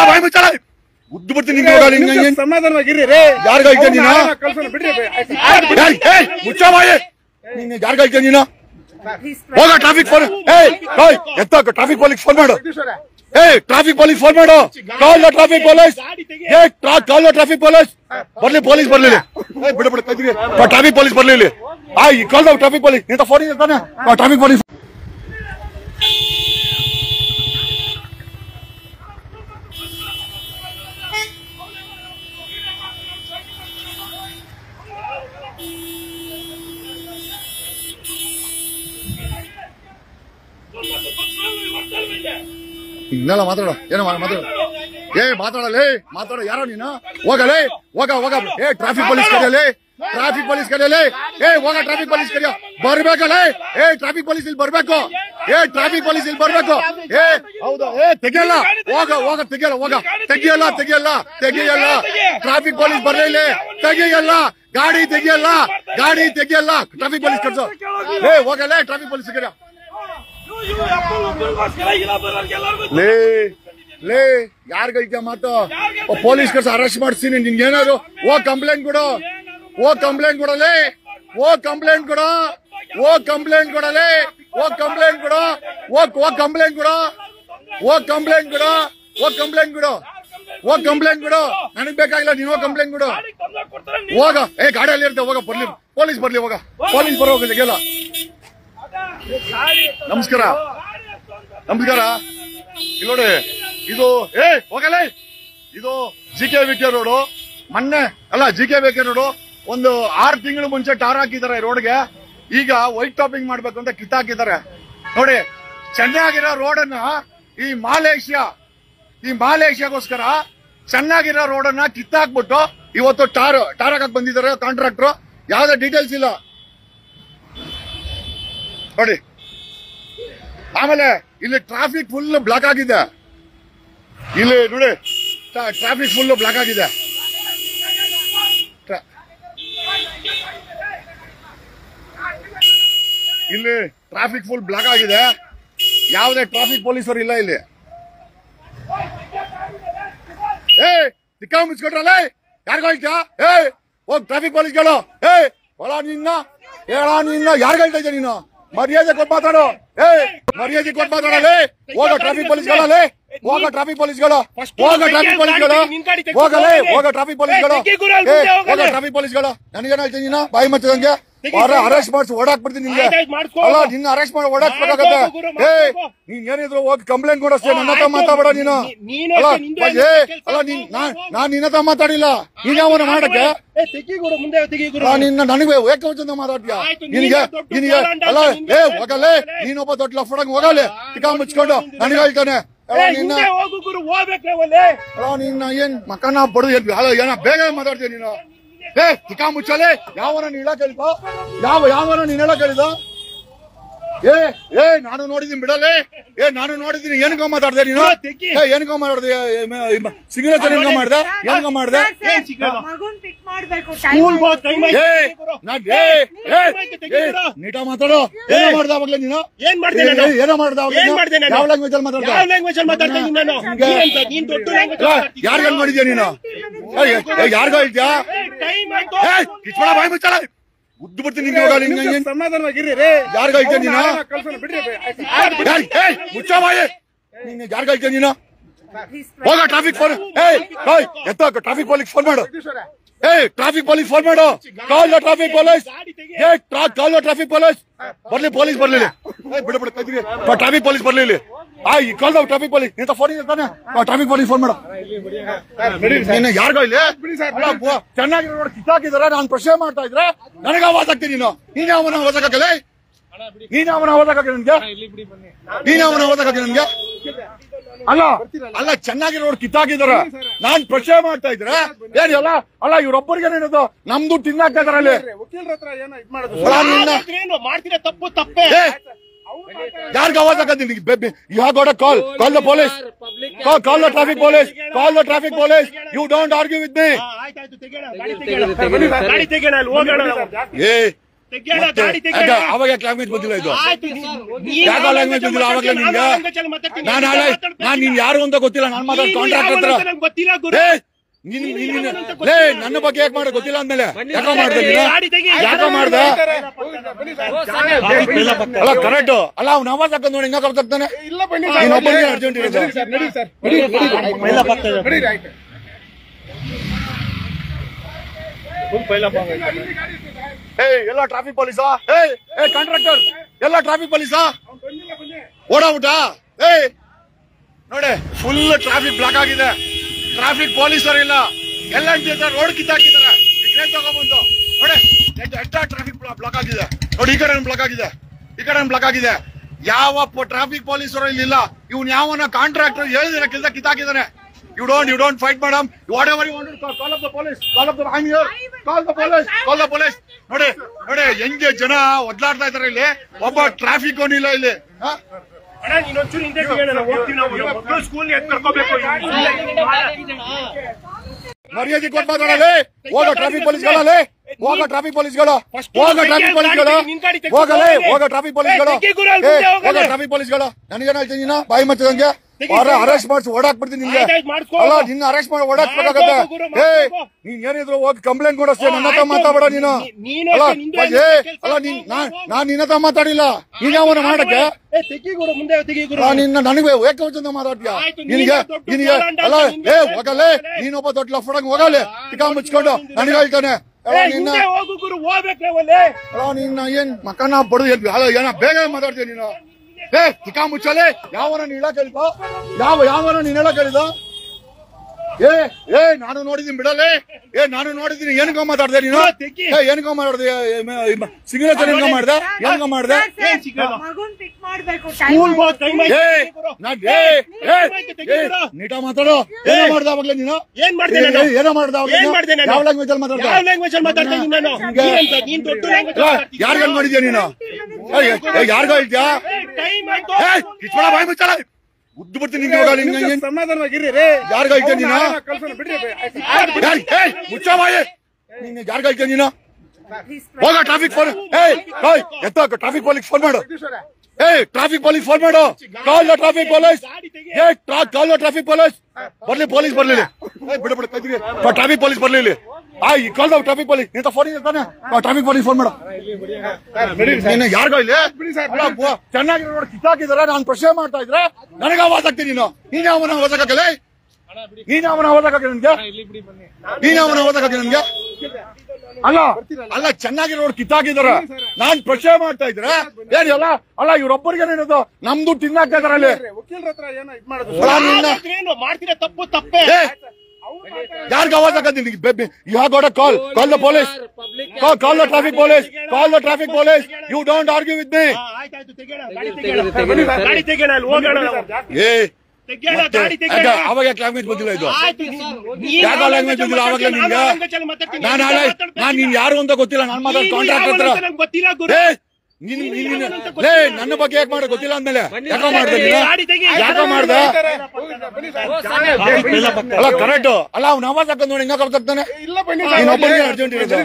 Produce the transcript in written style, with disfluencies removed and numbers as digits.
ಬಾಯಿ ಮುಚ್ಚಾಳ ಉದ್ದು ಬರ್ತೀನಿ ನಿಂಗೆ ಸಮಾಧಾನವಾಗಿರ್ರಿ ಯಾರು ಗಳಿಕೆ ನೀನು ಮುಚ್ಚ ಬಾಯಿ ನೀನು ಯಾರು ಗಳಿಕೆ ನೀನು ಹೋಗ ಟ್ರಾಫಿಕ್ ಫೋನ್ ಎತ್ತ ಟ್ರಾಫಿಕ್ ಪೊಲೀಸ್ ಫೋನ್ ಮಾಡು ಟ್ರಾಫಿಕ್ ಪೊಲೀಸ್ ಫೋನ್ ಮಾಡು ಕಾಲ್ the traffic police call the traffic police ಬರ್ಲಿ ಪೊಲೀಸ್ ಬರ್ಲಿಲ್ಲ ಬಿಡ ಬಿಡ ಟ್ರಾಫಿಕ್ ಪೊಲೀಸ್ ಬರ್ಲಿಲ್ಲ ಕಾಲ್ ದ ಟ್ರಾಫಿಕ್ ಪೊಲೀಸ್ ನಿಂತ ಫೋನ್ ಇರ್ತಾನೆ ಟ್ರಾಫಿಕ್ ಪೊಲೀಸ್ ಇನ್ನೆಲ್ಲ ಮಾತಾಡ ಏನೋ ಮಾತಾಡ ಮಾತಾಡಲೇ ಮಾತಾಡ ಯಾರೋ ನೀನು ಹೋಗಲೇ ಹೋಗ ಟ್ರಾಫಿಕ್ ಪೊಲೀಸ್ ಕರೆಯಲೇ ಟ್ರಾಫಿಕ್ ಪೊಲೀಸ್ ಕರೆಯಲೇ ಹೋಗ ಟ್ರಾಫಿಕ್ ಪೊಲೀಸ್ ಕರೆಯ ಬರ್ಬೇಕಲ್ಲೇ ಟ್ರಾಫಿಕ್ ಪೊಲೀಸ್ ಇಲ್ಲಿ ಬರ್ಬೇಕು ಟ್ರಾಫಿಕ್ ಪೊಲೀಸ್ ಇಲ್ಲಿ ಬರ್ಬೇಕು ಹೌದಾ ತೆಗಿಯಲ್ಲ ಹೋಗ ತೆಗಿಯಲ್ಲ ಟ್ರಾಫಿಕ್ ಪೊಲೀಸ್ ಬರ್ಲಿಲ್ಲ ತೆಗಿಯಲ್ಲ ಗಾಡಿ ತೆಗಿಯಲ್ಲ ಟ್ರಾಫಿಕ್ ಪೊಲೀಸ್ ಕರ್ಸೋ ಹೋಗಲೇ ಟ್ರಾಫಿಕ್ ಪೊಲೀಸ್ ಕರೆಯ ಲೇ ಯಾರ್ ಗಳಿಕೆ ಮಾತು ಪೊಲೀಸ್ ಕರ್ಸ ಅರೆಸ್ಟ್ ಮಾಡಿಸ್ತೀನಿ ನಿನ್ಗೇನಾದ್ರು ಕಂಪ್ಲೇಂಟ್ ಕೊಡು ಕಂಪ್ಲೇಂಟ್ ಕೊಡಲೇ ಕಂಪ್ಲೇಂಟ್ ಕೊಡು ಕಂಪ್ಲೇಂಟ್ ಕೊಡಲೇ ಕಂಪ್ಲೇಂಟ್ ಕೊಡು ಕಂಪ್ಲೇಂಟ್ ಕೊಡು ನನಗ್ ಬೇಕಾಗಿಲ್ಲ ನೀನು ಕಂಪ್ಲೇಂಟ್ ಕೊಡು ಹೋಗ ಗಾಡಿಯಲ್ಲಿ ಇರ್ತೇವೆ ಹೋಗ ಬರ್ಲಿ ಪೊಲೀಸ್ ಬರ್ಲಿ ಹೋಗ ಪೊಲೀಸ್ ಬರೋ ಹೋಗಿಲ್ಲ ನಮಸ್ಕಾರ ಇಲ್ಲಿ ನೋಡಿ ಇದು ಹೋಗಲೇ ಇದು GKVK ರೋಡು ಮೊನ್ನೆ ಅಲ್ಲ GKVK ರೋಡು ಒಂದು 6 ತಿಂಗಳು ಮುಂಚೆ ಟಾರ್ ಹಾಕಿದ್ದಾರೆ ರೋಡ್ಗೆ ಈಗ ವೈಟ್ ಟಾಪಿಂಗ್ ಮಾಡ್ಬೇಕು ಅಂತ ಕಿತ್ತಾಕಿದ್ದಾರೆ ನೋಡಿ ಚೆನ್ನಾಗಿರೋ ರೋಡನ್ನ ಈ ಮಾಲೇಷಿಯಾಗೋಸ್ಕರ ಚೆನ್ನಾಗಿರೋ ರೋಡನ್ನ ಕಿತ್ತಾಕ್ಬಿಟ್ಟು ಇವತ್ತು ಟಾರ್ ಹಾಕಕ್ ಬಂದಿದ್ದಾರೆ ಕಾಂಟ್ರಾಕ್ಟರ್ ಯಾವ್ದೇ ಡೀಟೇಲ್ಸ್ ಇಲ್ಲ ನೋಡಿ ಆಮೇಲೆ ಇಲ್ಲಿ ಟ್ರಾಫಿಕ್ ಫುಲ್ ಬ್ಲಾಕ್ ಆಗಿದೆ ಇಲ್ಲಿ ನೋಡಿ ಟ್ರಾಫಿಕ್ ಫುಲ್ ಬ್ಲಾಕ್ ಆಗಿದೆ ಇಲ್ಲಿ ಟ್ರಾಫಿಕ್ ಫುಲ್ ಬ್ಲಾಕ್ ಆಗಿದೆ ಯಾವುದೇ ಟ್ರಾಫಿಕ್ ಪೊಲೀಸರು ಇಲ್ಲ ಇಲ್ಲಿ ಸಿಕ್ಕಾ ಮುಚ್ಕೊಟ್ರಲ್ಲ ಯಾರಿಗ ಹೋಗ್ ಟ್ರಾಫಿಕ್ ಪೊಲೀಸ್ಗಳು ನಿನ್ನ ಯಾರು ಹೇಳ್ತಾ ಇದ್ದೆ ನೀನು ಮರ್ಯಾದೆ ಕೊಟ್ಟು ಮಾತಾಡು ಮರ್ಯಾದೆ ಕೊಟ್ಟು ಮಾತಾಡಲೇ ಹೋಗ ಟ್ರಾಫಿಕ್ ಪೊಲೀಸ್ಗಳಲ್ಲೇ ಟ್ರಾಫಿಕ್ ಪೊಲೀಸ್ಗಳು ನನಗೇನ್ ಹೇಳ್ತೀನಿ ನೀನು ಬಾಯಿ ಮಚ್ಚದಂಗೆ ಅರೆಸ್ಟ್ ಮಾಡಿಸಿ ಓಡಾಕ್ಬಿಡ್ತೀನಿ ನಿನ್ಗೆ ಅಲ್ಲ ನಿನ್ನ ಅರೆಸ್ಟ್ ಮಾಡಿ ಓಡಾಕ್ಬೇಕಾಗತ್ತೆ ನೀನ್ ಏನಿದ್ರು ಹೋಗಿ ಕಂಪ್ಲೇಂಟ್ ಕೊಡಷ್ಟೇ ನನ್ನ ಹತ್ರ ಮಾತಾಡ ನೀನು ಅಲ್ಲ ನಾನ್ ನಿನ್ನ ಹತ್ರ ಮಾತಾಡಿಲ್ಲ ನೀನ್ ಯಾವನ ಮಾಡಕ್ಕೆ ನಿನ್ನ ನನಗೆ ಏಕವಚನ ಮಾತಾಡ್ತೀಯ ನಿನಗೆ ಅಲ್ಲ ಹೋಗಲ್ಲೇ ನೀನೊಬ್ಬ ದೊಡ್ಡ ಲಫಡಂಗ್ ಹೋಗಲ್ಲೇ ಚಿಕ್ಕ ಮುಚ್ಕೊಂಡು ನನಗೆ ಹೇಳ್ತಾನೆ ನಿನ್ನ ಏನ್ ಮಕ್ಕನ ಬಡದು ಏನ ಬೇಗ ಮಾತಾಡ್ತೀಯ ನೀನು ಚಿಕ್ಕ ಮುಚ್ಚಲೆ ಯಾವನ ನೀನ್ ಹೇಳಕ್ ಹೇಳಿದ ಯಾವನ ನೀನ್ ಹೇಳಕ್ ಹೇಳಿದ ನಾನು ನೋಡಿದೀನಿ ಬಿಡಲೇ ನಾನು ನೋಡಿದೀನಿ ಏನಕ್ಕ ಮಾತಾಡ್ದೆ ನೀನು ಏನಕ್ಕ ಮಾತಾಡ್ದೆ ಸಿಗ್ನೇಚರ್ ಏನಕ್ಕ ಮಾಡ್ದೆ ಏನಕ್ಕ ಮಾಡ್ದೆ ನೀಟ ಮಾತಾಡೋ ಏನೋ ಮಾಡ್ದ ಅವಾಗ್ಲೇ ನೀನು ಏನೋ ಮಾಡ್ದ ಯಾವ ಲ್ಯಾಂಗ್ವೇಜ್ ಅಲ್ಲಿ ಮಾತಾಡ್ದ ಯಾರ್ಗ ಮಾಡಿದ್ಯಾ ನೀನು ಯಾರ್ಗ ಹೇಳ್ತೀಯಾ ಕಿಚ್ಬೇಡ ಬಾಯಿ ಮುಚ್ಚಾಳ ಉದ್ದು ಬರ್ತೀನಿ ಸಮಾಧಾನವಾಗಿರ್ರಿ ಯಾರ್ಗ ಹೇಳ್ತೀಯ ನೀನು ಮುಚ್ಚ ಬಾಯಿ ನೀನು ಯಾರ್ಗ ಹೇಳ್ತೀಯ ನೀನು ಹೋಗ ಟ್ರಾಫಿಕ್ ಫೋನ್ ಎತ್ತ ಟ್ರಾಫಿಕ್ ಪೊಲೀಸ್ ಫೋನ್ ಮಾಡು ಟ್ರಾಫಿಕ್ ಪೊಲೀಸ್ ಫೋನ್ ಮಾಡು ಕಾಲ್ the traffic police traffic police ಬರ್ಲಿ ಪೊಲೀಸ್ ಬರ್ಲಿಲ್ಲ ಬಿಡ ಟ್ರಾಫಿಕ್ ಪೊಲೀಸ್ ಬರ್ಲಿಲ್ಲ ಕಾಲ್ ದ ಟ್ರಾಫಿಕ್ ಪೊಲೀಸ್ ನಿಂತ ಫೋನ್ ಇರ್ತಾನೆ ಟ್ರಾಫಿಕ್ ಪೊಲೀಸ್ ಫೋನ್ ಮಾಡು ಯಾರ್ಗೋ ಇಲ್ಲಿ ಚೆನ್ನಾಗಿ ನೋಡಿ ಕಿತ್ತಾಕಿದಾರೆ ನಾನು ಪ್ರಶ್ನೆ ಮಾಡ್ತಾ ಇದ್ರೆ ನನಗೆ ಆವಾಜ್ ಆಗ್ತೀನಿ ನೀನ್ ಯಾವನ ಆವಾಜ್ ಹಾಕಲ್ಲ ನೀನ್ ಯಾವನ ಆವಾಜ್ ಹಾಕ ನನ್ಗೆ ಅಲ್ಲ ಚೆನ್ನಾಗಿ ನೋಡಿ ಕಿತ್ತಾಕಿದಾರೆ ನಾನ್ ಪ್ರಶ್ನೆ ಮಾಡ್ತಾ ಇದ್ರೆ ಏನಿಲ್ಲ ಅಲ್ಲ ಇವ್ರೊಬ್ಬರಿಗೆ ಏನದು ನಮ್ದು ತಿನ್ನಾಕ್ತಾ ಇದಾರೆ ಅಲ್ಲಿ ಯಾರ್ಗ ಆವಾಜ್ ಹಾಕತ್ತೀನಿ you have got a call the police call the traffic police you don't argue with me ಅವಾಗ ಲ್ಯಾಂಗ್ವೇಜ್ ಗೊತ್ತಿಲ್ಲ ಇದು ಯಾವ ಲ್ಯಾಂಗ್ವೇಜ್ ಗೊತ್ತಿಲ್ಲ ಅವಾಗಲೇ ನಿಮ್ಗೆ ನಾನ್ ನೀನ್ ಯಾರು ಅಂತ ಗೊತ್ತಿಲ್ಲ ನಾನು ಮಾತಾಡ ಕಾಂಟ್ರಾಕ್ಟ್ ಹತ್ರ ನನ್ನ ಬಗ್ಗೆ ಯಾಕೆ ಮಾಡೋದು ಗೊತ್ತಿಲ್ಲ ಅಂದ್ಮೇಲೆ ಯಾಕೋ ಮಾಡ್ದೆ ಯಾಕೋ ಮಾಡ್ದೆ ಅಲ್ಲ ಕರೆಕ್ಟ್ ಅಲ್ಲ ಅವ್ನು ನವಾಜ್ ಹಾಕೊಂಡ್ ನೋಡಿ ಹಿಂಗ ಕಲ್ತಾನೆ ಇನ್ನೊಬ್ಬರಿಗೆ ಅರ್ಜೆಂಟ್ ಇದೆ ಎಲ್ಲ ಟ್ರಾಫಿಕ್ ಪೊಲೀಸಾ ಕಾಂಟ್ರಾಕ್ಟರ್ ಎಲ್ಲ ಟ್ರಾಫಿಕ್ ಪೊಲೀಸಾ ಓಡಾಬಿಟ್ಟ ನೋಡಿ ಫುಲ್ ಟ್ರಾಫಿಕ್ ಬ್ಲಾಕ್ ಆಗಿದೆ ಟ್ರಾಫಿಕ್ ಪೊಲೀಸರು ಇಲ್ಲ ಎಲ್ಲ ರೋಡ್ ಕಿತ್ತಾಕಿದ್ದಾರೆ ಟ್ರೈನ್ ತಗೊಂಡ್ಬಂದು ನೋಡಿ ಟ್ರಾಫಿಕ್ ಬ್ಲಾಕ್ ಆಗಿದೆ ನೋಡಿ ಈ ಕಡೆ ಬ್ಲಾಕ್ ಆಗಿದೆ ಈ ಕಡೆ ಬ್ಲಾಕ್ ಆಗಿದೆ ಯಾವ ಟ್ರಾಫಿಕ್ ಪೊಲೀಸರು ಇಲ್ಲ ಇವ್ನು ಯಾವನ ಕಾಂಟ್ರಾಕ್ಟರ್ ಹೇಳಿದ್ರೆ ಕೆಲಸ ಕಿತ್ತಾಕಿದ್ದಾನೆ You don't fight, madam. Whatever you want to call up the police. Call up the. I'm here. Call the police. Call the police. ನೋಡಿ ಹೆಂಗೆ ಜನ ಒದ್ಲಾಡ್ತಾ ಇದಾರೆ ಇಲ್ಲಿ ಒಬ್ಬ ಟ್ರಾಫಿಕ್ ಇಲ್ಲ ಇಲ್ಲಿ ಮರ್ಯಾದೆ ಕೊಟ್ಟು ಮಾತಾಡಲೇ ಹೋಗ ಟ್ರಾಫಿಕ್ ಪೊಲೀಸ್ಗಳೇ ಹೋಗ ಟ್ರಾಫಿಕ್ ಪೊಲೀಸ್ಗಳು ಹೋಗ ಟ್ರಾಫಿಕ್ ಪೊಲೀಸ್ಗಳು ಹೋಗಲೇ ಹೋಗ ಟ್ರಾಫಿಕ್ ಪೊಲೀಸ್ಗಳು ಹೋಗ ಟ್ರಾಫಿಕ್ ಪೊಲೀಸ್ಗಳು ನನಗೇನು ಹೇಳ್ತೀನಿ ನೀನು ಬಾಯಿ ಮಚ್ಚದಂಗೆ ಅರೆಸ್ಟ್ ಮಾಡಿಸಿ ಓಡಾಕ್ಬಿಡ್ತೀನಿ ನಿಮ್ಗೆ ಅಲ್ಲ ನಿನ್ನ ಅರೆಸ್ಟ್ ಮಾಡಿ ಓಡಾಕ್ಬೇಕಾಗತ್ತೆ ನೀನ್ ಏನಿದ್ರು ಹೋಗಿ ಕಂಪ್ಲೇಂಟ್ ಕೊಡಷ್ಟೇ ನನ್ನ ಹತ್ರ ಮಾತಾಡ ನೀನು ಅಲ್ಲ ನಾನ್ ನಿನ್ನ ಹತ್ರ ಮಾತಾಡಿಲ್ಲ ನೀನ್ ಯಾವನ ಮಾಡಕ್ಕೆ ನಿನ್ನ ನನಗೆ ಏಕವಚನ ಮಾತಾಡ್ತೀಯ ನಿನಗೆ ನಿನಗೆ ಅಲ್ಲ ಹೋಗಲೇ ನೀನೊಬ್ಬ ದೊಡ್ಡ ಲಫ್ಡಂಗ್ ಹೋಗಲೇ ಟಿಕಾ ಮುಚ್ಕೊಂಡು ನನಗೆ ಹೇಳ್ತಾನೆ ನಿನ್ನ ಏನ್ ಮಕ್ಕನ ಬಡದು ಏನ ಬೇಗ ಮಾತಾಡ್ತೀಯ ನೀನು ಟಿಕಾ ಮುಚ್ಚಲೆ ಯಾವನ ನೀನ್ ಹೇಳಕ್ ಹೇಳಿದ ಯಾವನ ನೀನ್ ಹೇಳಕ್ ಹೇಳಿದ ನಾನು ನೋಡಿದೀನಿ ಬಿಡಲೆ ನಾನು ನೋಡಿದೀನಿ ಏನಕ್ಕ ಮಾತಾಡ್ದೆ ನೀನು ಏನಕ್ಕ ಮಾತಾಡ್ದೆ ಸಿಗ್ನೇಚರ್ ಏನಕ್ಕ ಮಾಡ್ದೆ ಏನಕ್ಕ ಮಾಡ್ದೆ ನೀಟ ಮಾತಾಡೋ ಏನೋ ಮಾಡ್ದ ಅವಾಗ್ಲೇ ನೀನು ಏನೋ ಮಾಡ್ದ ಯಾವ ಲ್ಯಾಂಗ್ವೇಜ್ ಅಲ್ಲಿ ಮಾತಾಡ್ದ ಯಾರ್ಗ ಮಾಡಿದ್ಯಾ ನೀನು ಯಾರ್ಗ ಹೇಳ್ತೀಯಾ ಬಾಯ್ ಮುಚ್ಚಲ ಉದ್ದು ಬಿಡ್ತೀನಿ ಸಮಾಧಾನವಾಗಿರ್ರಿ ಯಾರ್ಗ ಹೇಳ್ತೀಯ ನೀನು ಮುಚ್ಚ ಬಾಯಿ ಯಾರ್ಗ ಹೇಳ್ತೀಯ ನೀನು ಹೋಗ ಟ್ರಾಫಿಕ್ ಫೋನ್ ಎತ್ತ ಟ್ರಾಫಿಕ್ ಪೊಲೀಸ್ ಫೋನ್ ಮಾಡು ಟ್ರಾಫಿಕ್ ಪೊಲೀಸ್ ಫೋನ್ ಮಾಡು ಕಾಲ್ ಟ್ರಾಫಿಕ್ ಪೊಲೀಸ್ ಕಾಲ್ ಟ್ರಾಫಿಕ್ ಪೊಲೀಸ್ ಪೊಲೀಸ್ ಬರ್ಲಿಲ್ಲ ಬಿಡ ಟ್ರಾಫಿಕ್ ಪೊಲೀಸ್ ಬರ್ಲಿಲ್ಲ ಕಾಲ್ ಟ್ರಾಫಿಕ್ ಪೊಲೀಸ್ ನಿಂತ ಫೋನ್ ಇರ್ತಾನೆ ಟ್ರಾಫಿಕ್ ಪೊಲೀಸ್ ಫೋನ್ ಮಾಡು ಯಾರ್ಗ ಇಲ್ಲಿ ಚೆನ್ನಾಗಿ ನೋಡಿ ಕಿತ್ತಾಕಿದಾರೆ ನಾನು ಪ್ರಶ್ನೆ ಮಾಡ್ತಾ ಇದ್ರೆ ನನಗೆ ಆವಾಜ್ ಆಗ್ತೀನಿ ನೀನ್ ಯಾವನ ಆವಾಜ್ ಹಾಕಲ್ಲ ನೀನ್ ಯಾವನ ಆವಾಜ್ ಹಾಕ ನನ್ಗೆ ನೀನ್ ಯಾವನ ಆವಾಜ್ ಹಾಕ ನನ್ಗೆ ಅಲ್ಲ ಚೆನ್ನಾಗಿ ನೋಡಿ ಕಿತ್ತಾಕಿದಾರೆ ನಾನ್ ಪ್ರಶ್ನೆ ಮಾಡ್ತಾ ಇದ್ರೆ ಏನಿಲ್ಲ ಅಲ್ಲ ಇವ್ರೊಬ್ಬರಿಗೆ ಏನಿರೋದು ನಮ್ದು ತಿನ್ನಾಕ್ತಾ ಇದಾರೆ ಅಲ್ಲಿ ಯಾರ್ಗ ಆವಾಜ್ ಹಾಕಂತೀನಿ you have got a call the police call the traffic police call the traffic police you don't argue with me ಅವಾಗ ಲ್ಯಾಂಗ್ವೇಜ್ ಗೊತ್ತಿಲ್ಲ ಇದು ಯಾವ ಲ್ಯಾಂಗ್ವೇಜ್ ಗೊತ್ತಿಲ್ಲ ಅವಾಗಲೇ ನಿಮ್ಗೆ ನಾನ್ ನೀನ್ ಯಾರು ಅಂತ ಗೊತ್ತಿಲ್ಲ ನಾನು ಮಾತಾಡ ಕಾಂಟ್ರಾಕ್ಟ್ ಹತ್ರ ನನ್ನ ಬಗ್ಗೆ ಯಾಕೆ ಮಾಡೋದು ಗೊತ್ತಿಲ್ಲ ಅಂದ್ಮೇಲೆ ಯಾಕೋ ಮಾಡ್ದೆ ಯಾಕೋ ಮಾಡ್ದೆ ಅಲ್ಲ ಕರೆಕ್ಟ್ ಅಲ್ಲ ಅವ್ನು ನವಾಜ್ ಹಾಕೊಂಡ್ ನೋಡಿ ಹಿಂಗ ಕಲ್ತಾನೆ ಇನ್ನೊಬ್ಬರಿಗೆ ಅರ್ಜೆಂಟ್ ಇದೆ